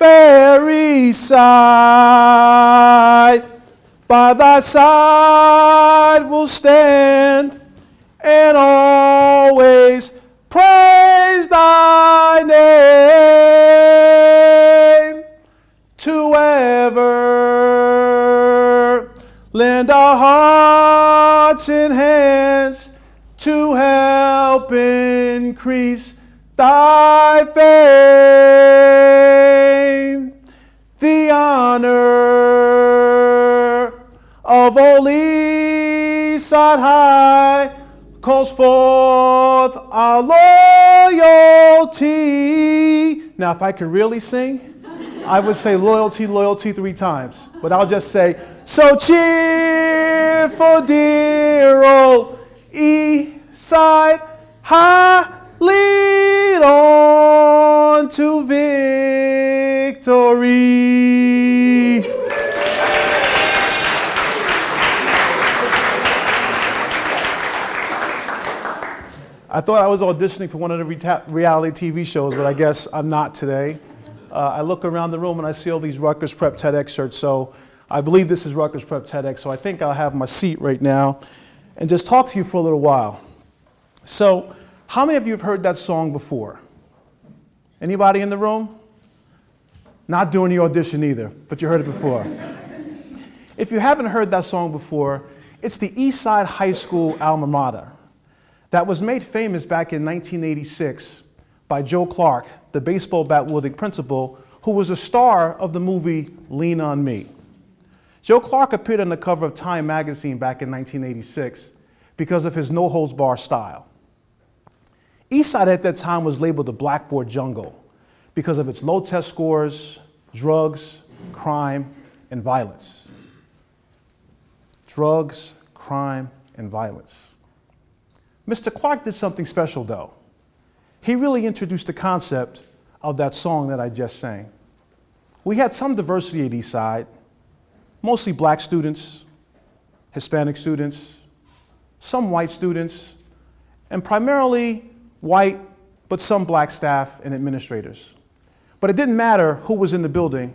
very side. By thy side will stand and always praise thy name. To ever lend our hearts and hands to help increase thy fame. The honor of old Eastside High calls forth our loyalty. Now, if I could really sing, I would say loyalty, loyalty 3 times. But I'll just say, so cheerful, dear old Eastside High, lead on to victory. I thought I was auditioning for one of the reality TV shows, but I guess I'm not today. I look around the room and I see all these Rutgers Prep TEDx shirts, so I believe this is Rutgers Prep TEDx, so I think I'll have my seat right now and just talk to you for a little while. So, how many of you have heard that song before? Anybody in the room? Not doing the audition either, but you heard it before. If you haven't heard that song before, it's the Eastside High School alma mater that was made famous back in 1986 by Joe Clark, the baseball bat-wielding principal, who was a star of the movie Lean on Me. Joe Clark appeared on the cover of Time magazine back in 1986 because of his no-holds-barred style. Eastside at that time was labeled the blackboard jungle because of its low test scores, drugs, crime, and violence. Drugs, crime, and violence. Mr. Clark did something special, though. He really introduced the concept of that song that I just sang. We had some diversity at Eastside, mostly black students, Hispanic students, some white students, and primarily white, but some black staff and administrators. But it didn't matter who was in the building.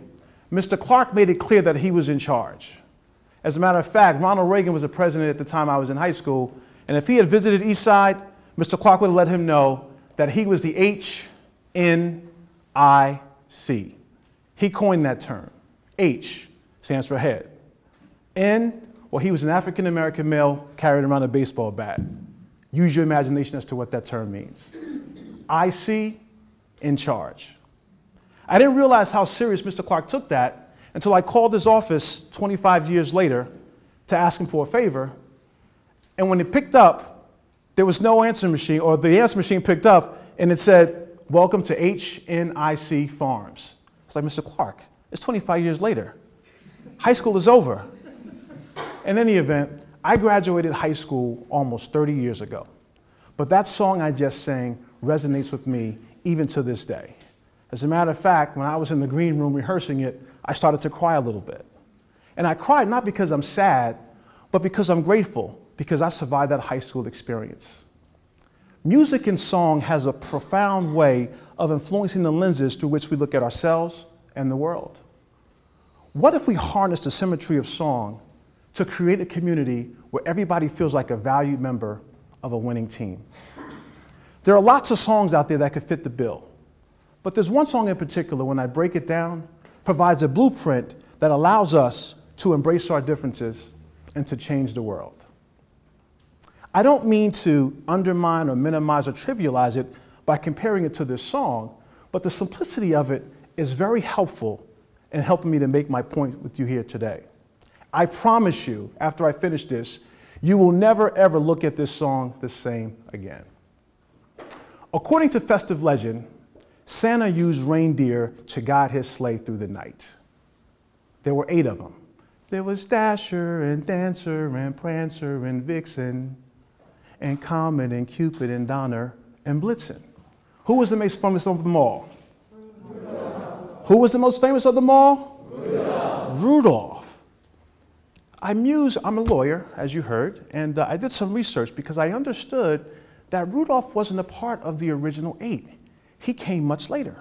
Mr. Clark made it clear that he was in charge. As a matter of fact, Ronald Reagan was the president at the time I was in high school, and if he had visited Eastside, Mr. Clark would have let him know that he was the HNIC. He coined that term. H stands for head. N, well, he was an African-American male carrying around a baseball bat. Use your imagination as to what that term means. IC, in charge. I didn't realize how serious Mr. Clark took that until I called his office 25 years later to ask him for a favor. And when it picked up, there was no answering machine, or the answer machine picked up and it said, welcome to HNIC Farms. It's like, Mr. Clark, it's 25 years later. High school is over. In any event, I graduated high school almost 30 years ago. But that song I just sang resonates with me even to this day. As a matter of fact, when I was in the green room rehearsing it, I started to cry a little bit. And I cried not because I'm sad, but because I'm grateful, because I survived that high school experience. Music and song has a profound way of influencing the lenses through which we look at ourselves and the world. What if we harness the symmetry of song to create a community where everybody feels like a valued member of a winning team? There are lots of songs out there that could fit the bill, but there's one song in particular, when I break it down, provides a blueprint that allows us to embrace our differences and to change the world. I don't mean to undermine or minimize or trivialize it by comparing it to this song, but the simplicity of it is very helpful in helping me to make my point with you here today. I promise you, after I finish this, you will never ever look at this song the same again. According to festive legend, Santa used reindeer to guide his sleigh through the night. There were 8 of them. There was Dasher and Dancer and Prancer and Vixen and Comet and Cupid and Donner and Blitzen. Who was the most famous of them all? Rudolph. Who was the most famous of them all? Rudolph. Rudolph. I'm a lawyer, as you heard, and I did some research because I understood that Rudolph wasn't a part of the original 8. He came much later.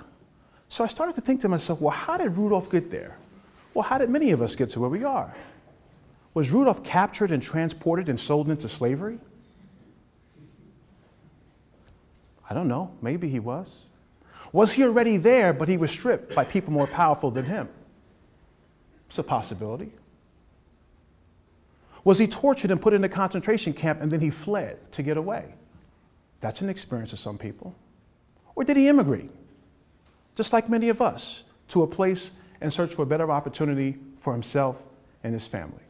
So I started to think to myself, well, how did Rudolph get there? Well, how did many of us get to where we are? Was Rudolph captured and transported and sold into slavery? I don't know. Maybe he was. Was he already there, but he was stripped by people more powerful than him? It's a possibility. Was he tortured and put in a concentration camp and then he fled to get away? That's an experience of some people. Or did he immigrate, just like many of us, to a place and search for a better opportunity for himself and his family?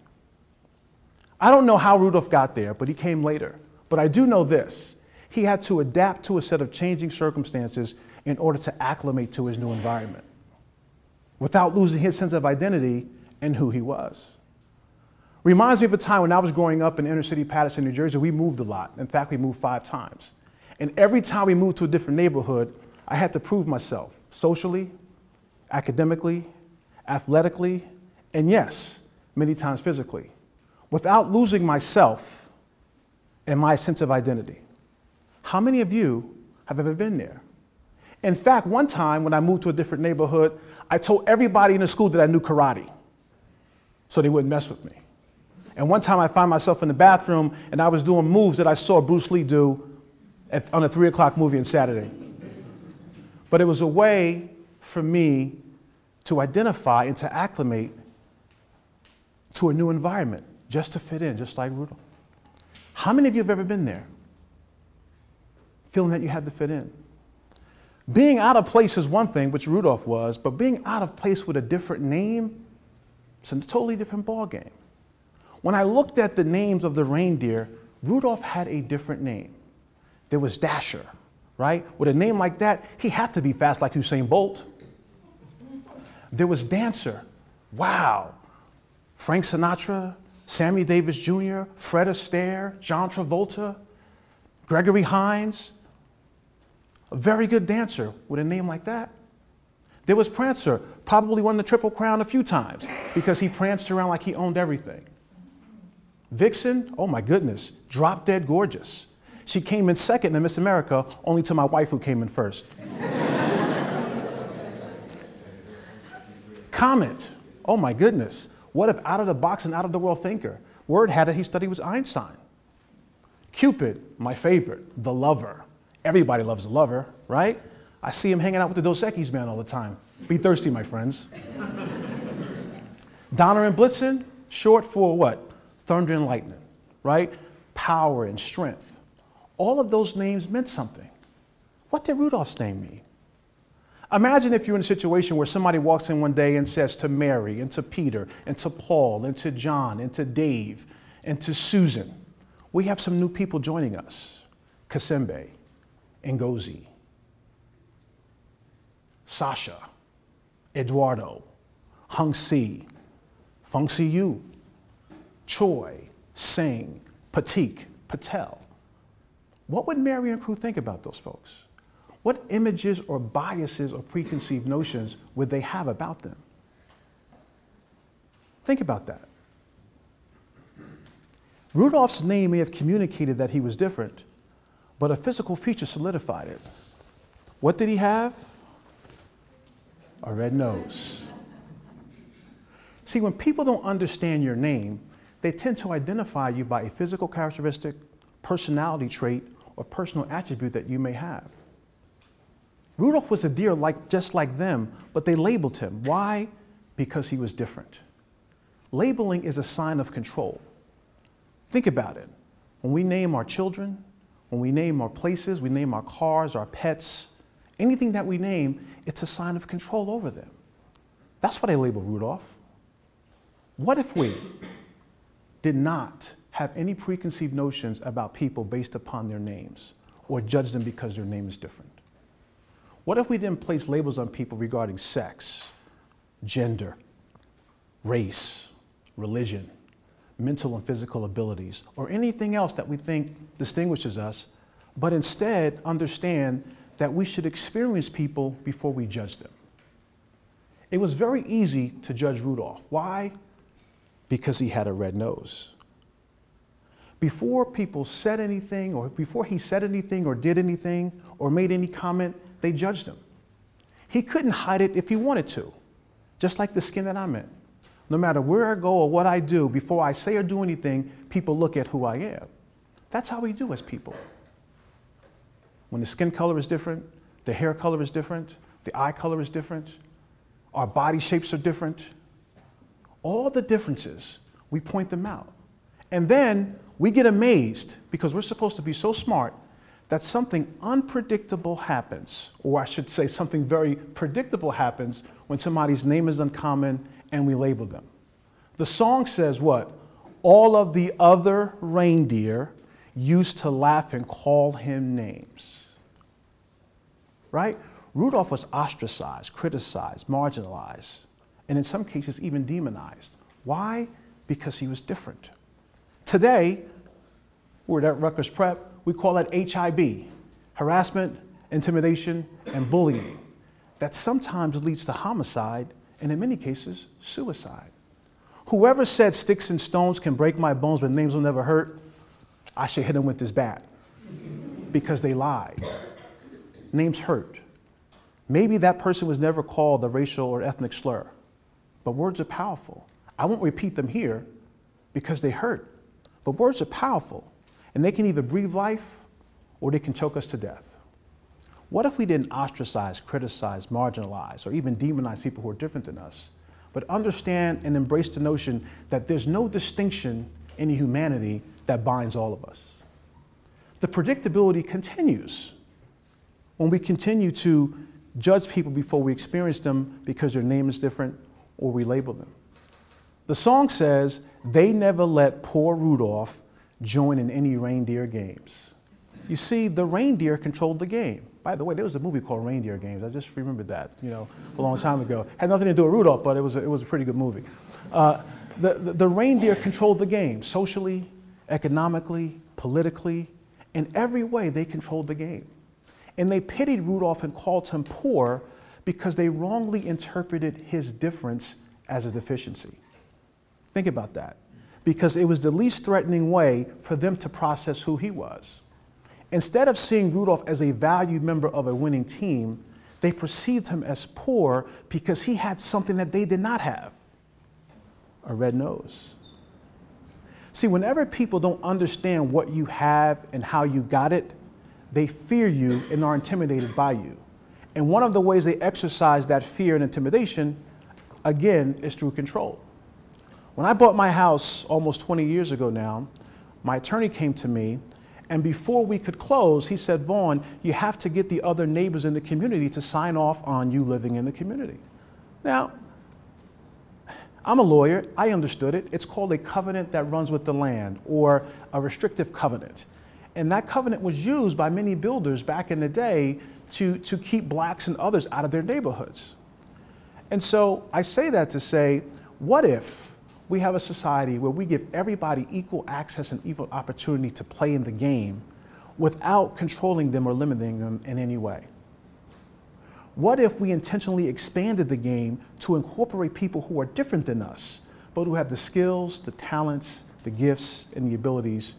I don't know how Rudolph got there, but he came later. But I do know this. He had to adapt to a set of changing circumstances in order to acclimate to his new environment without losing his sense of identity and who he was. Reminds me of a time when I was growing up in inner city Paterson, New Jersey. We moved a lot. In fact, we moved 5 times. And every time we moved to a different neighborhood, I had to prove myself socially, academically, athletically, and yes, many times physically, without losing myself and my sense of identity. How many of you have ever been there? In fact, one time when I moved to a different neighborhood, I told everybody in the school that I knew karate so they wouldn't mess with me. And one time I found myself in the bathroom and I was doing moves that I saw Bruce Lee do on a 3 o'clock movie on Saturday. But it was a way for me to identify and to acclimate to a new environment, just to fit in, just like Rudolph. How many of you have ever been there? Feeling that you had to fit in. Being out of place is one thing, which Rudolph was, but being out of place with a different name, it's a totally different ballgame. When I looked at the names of the reindeer, Rudolph had a different name. There was Dasher, right? With a name like that, he had to be fast like Usain Bolt. There was Dancer. Wow. Frank Sinatra, Sammy Davis Jr., Fred Astaire, John Travolta, Gregory Hines. A very good dancer with a name like that. There was Prancer, probably won the Triple Crown a few times because he pranced around like he owned everything. Vixen, oh my goodness, drop dead gorgeous. She came in second in Miss America, only to my wife who came in first. Comet, oh my goodness, what if out of the box and out of the world thinker? Word had it he studied with Einstein. Cupid, my favorite, the lover. Everybody loves a lover, right? I see him hanging out with the Dos Equis band all the time. Be thirsty, my friends. Donner and Blitzen, short for what? Thunder and lightning, right? Power and strength. All of those names meant something. What did Rudolph's name mean? Imagine if you're in a situation where somebody walks in one day and says to Mary and to Peter and to Paul and to John and to Dave and to Susan, we have some new people joining us. Kasembe, Ngozi, Sasha, Eduardo, Hung Si, Feng Si Yu, Choi, Singh, Patik, Patel. What would Mary and crew think about those folks? What images or biases or preconceived notions would they have about them? Think about that. Rudolph's name may have communicated that he was different, but a physical feature solidified it. What did he have? A red nose. See, when people don't understand your name, they tend to identify you by a physical characteristic, personality trait, or personal attribute that you may have. Rudolph was a deer just like them, but they labeled him. Why? Because he was different. Labeling is a sign of control. Think about it. When we name our children, when we name our places, we name our cars, our pets, anything that we name, it's a sign of control over them. That's why they label Rudolph. What if we did not have any preconceived notions about people based upon their names or judge them because their name is different? What if we didn't place labels on people regarding sex, gender, race, religion, mental and physical abilities, or anything else that we think distinguishes us, but instead understand that we should experience people before we judge them? It was very easy to judge Rudolph. Why? Because he had a red nose. Before people said anything, or before he said anything or did anything or made any comment, they judged him. He couldn't hide it if he wanted to, just like the skin that I'm in. No matter where I go or what I do, before I say or do anything, people look at who I am. That's how we do as people. When the skin color is different, the hair color is different, the eye color is different, our body shapes are different. All the differences, we point them out. And then we get amazed because we're supposed to be so smart that something unpredictable happens, or I should say something very predictable happens when somebody's name is uncommon and we label them. The song says what? All of the other reindeer used to laugh and call him names. Right? Rudolph was ostracized, criticized, marginalized, and in some cases even demonized. Why? Because he was different. Today, we're at Rutgers Prep, we call that HIB, harassment, intimidation, and bullying. That sometimes leads to homicide, and in many cases, suicide. Whoever said sticks and stones can break my bones, but names will never hurt, I should hit them with this bat, because they lied. Names hurt. Maybe that person was never called a racial or ethnic slur, but words are powerful. I won't repeat them here because they hurt, but words are powerful, and they can either breathe life or they can choke us to death. What if we didn't ostracize, criticize, marginalize, or even demonize people who are different than us, but understand and embrace the notion that there's no distinction in humanity that binds all of us? The predictability continues when we continue to judge people before we experience them because their name is different or we label them. The song says, they never let poor Rudolph join in any reindeer games. You see, the reindeer controlled the game. By the way, there was a movie called Reindeer Games. I just remembered that, a long time ago. Had nothing to do with Rudolph, but it was a pretty good movie. The reindeer controlled the game, socially, economically, politically. In every way, they controlled the game. And they pitied Rudolph and called him poor because they wrongly interpreted his difference as a deficiency. Think about that. Because it was the least threatening way for them to process who he was. Instead of seeing Rudolph as a valued member of a winning team, they perceived him as poor because he had something that they did not have, a red nose. See, whenever people don't understand what you have and how you got it, they fear you and are intimidated by you. And one of the ways they exercise that fear and intimidation, again, is through control. When I bought my house almost 20 years ago now, my attorney came to me, and before we could close, he said, Vaughn, you have to get the other neighbors in the community to sign off on you living in the community. Now, I'm a lawyer, I understood it. It's called a covenant that runs with the land, or a restrictive covenant. And that covenant was used by many builders back in the day to keep blacks and others out of their neighborhoods. And so I say that to say, what if we have a society where we give everybody equal access and equal opportunity to play in the game without controlling them or limiting them in any way? What if we intentionally expanded the game to incorporate people who are different than us, but who have the skills, the talents, the gifts, and the abilities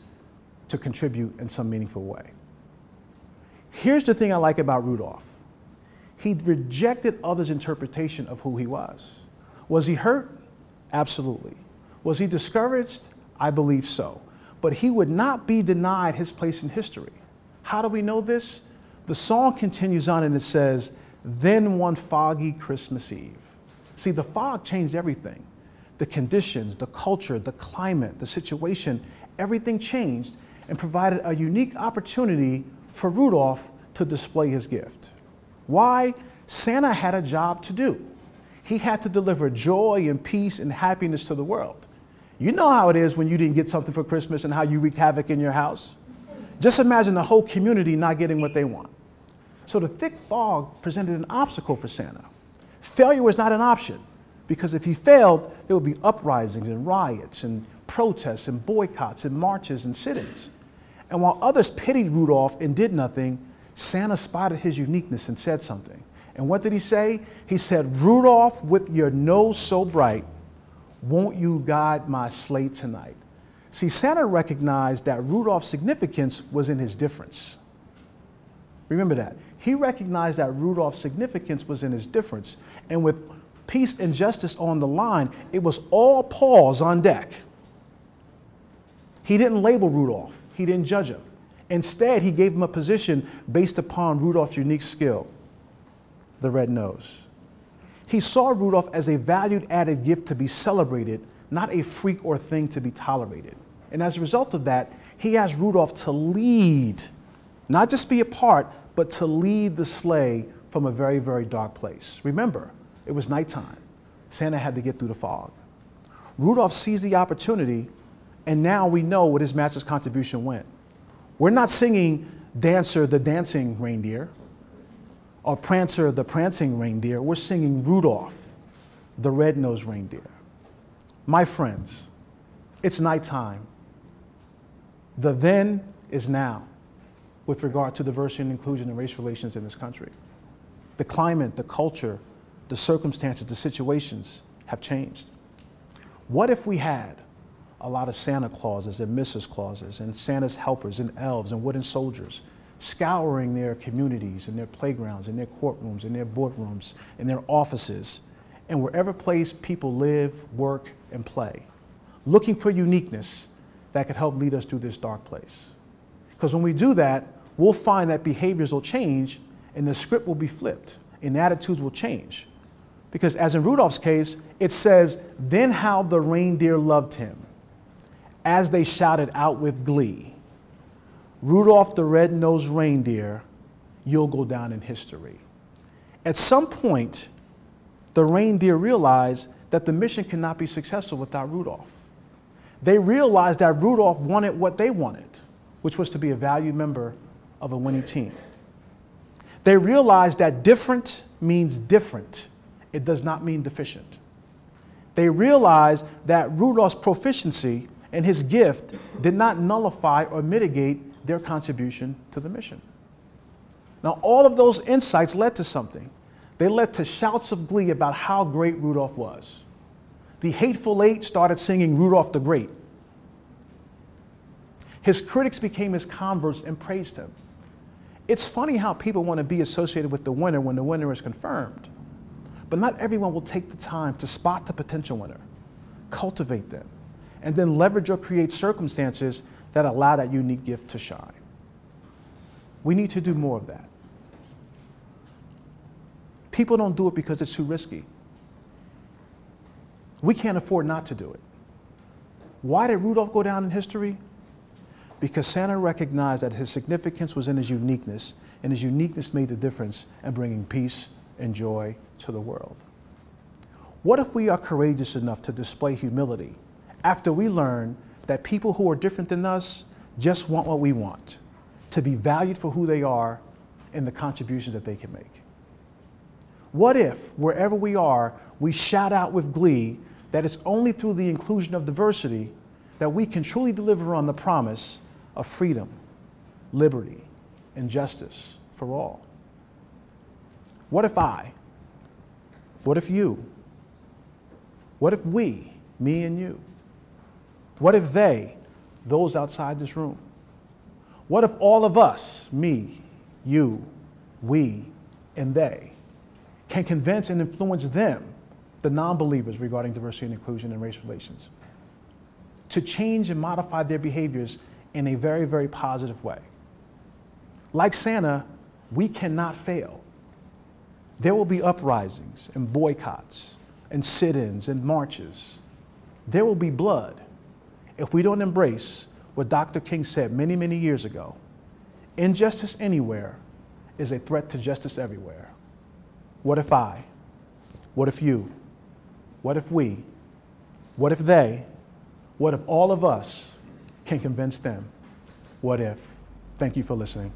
to contribute in some meaningful way? Here's the thing I like about Rudolph. He rejected others' interpretation of who he was. Was he hurt? Absolutely. Was he discouraged? I believe so. But he would not be denied his place in history. How do we know this? The song continues on and it says, then one foggy Christmas Eve. See, the fog changed everything. The conditions, the culture, the climate, the situation, everything changed and provided a unique opportunity for Rudolph to display his gift. Why? Santa had a job to do. He had to deliver joy and peace and happiness to the world. You know how it is when you didn't get something for Christmas and how you wreaked havoc in your house. Just imagine the whole community not getting what they want. So the thick fog presented an obstacle for Santa. Failure was not an option, because if he failed, there would be uprisings and riots and protests and boycotts and marches and sit-ins. And while others pitied Rudolph and did nothing, Santa spotted his uniqueness and said something. And what did he say? He said, Rudolph, with your nose so bright, won't you guide my sleigh tonight? See, Santa recognized that Rudolph's significance was in his difference. Remember that. He recognized that Rudolph's significance was in his difference. And with peace and justice on the line, it was all paws on deck. He didn't label Rudolph. He didn't judge him. Instead, he gave him a position based upon Rudolph's unique skill, the red nose. He saw Rudolph as a valued added gift to be celebrated, not a freak or thing to be tolerated. And as a result of that, he asked Rudolph to lead, not just be a part, but to lead the sleigh from a very, very dark place. Remember, it was nighttime. Santa had to get through the fog. Rudolph seized the opportunity, and now we know what his master's contribution went. We're not singing Dancer the Dancing Reindeer or Prancer the Prancing Reindeer. We're singing Rudolph the Red-Nosed Reindeer. My friends, it's nighttime. The then is now with regard to diversity and inclusion and race relations in this country. The climate, the culture, the circumstances, the situations have changed. What if we had a lot of Santa Clauses and Mrs. Clauses and Santa's helpers and elves and wooden soldiers scouring their communities and their playgrounds and their courtrooms and their boardrooms and their offices and wherever place people live, work, and play, looking for uniqueness that could help lead us through this dark place. Because when we do that, we'll find that behaviors will change and the script will be flipped and attitudes will change. Because as in Rudolph's case, it says, then how the reindeer loved him as they shouted out with glee, Rudolph the red-nosed reindeer, you'll go down in history. At some point, the reindeer realized that the mission cannot be successful without Rudolph. They realized that Rudolph wanted what they wanted, which was to be a valued member of a winning team. They realized that different means different. It does not mean deficient. They realized that Rudolph's proficiency and his gift did not nullify or mitigate their contribution to the mission. Now, all of those insights led to something. They led to shouts of glee about how great Rudolph was. The Hateful Eight started singing Rudolph the Great. His critics became his converts and praised him. It's funny how people want to be associated with the winner when the winner is confirmed. But not everyone will take the time to spot the potential winner, cultivate them, and then leverage or create circumstances that allow that unique gift to shine. We need to do more of that. People don't do it because it's too risky. We can't afford not to do it. Why did Rudolph go down in history? Because Santa recognized that his significance was in his uniqueness, and his uniqueness made the difference in bringing peace and joy to the world. What if we are courageous enough to display humility after we learn that people who are different than us just want what we want, to be valued for who they are and the contributions that they can make? What if, wherever we are, we shout out with glee that it's only through the inclusion of diversity that we can truly deliver on the promise of freedom, liberty, and justice for all? What if I? What if you? What if we, me and you? What if they, those outside this room? What if all of us, me, you, we, and they, can convince and influence them, the non-believers, regarding diversity and inclusion and race relations, to change and modify their behaviors in a very, very positive way? Like Santa, we cannot fail. There will be uprisings and boycotts and sit-ins and marches. There will be blood if we don't embrace what Dr. King said many, many years ago. Injustice anywhere is a threat to justice everywhere. What if I? What if you? What if we? What if they? What if all of us can convince them? What if? Thank you for listening.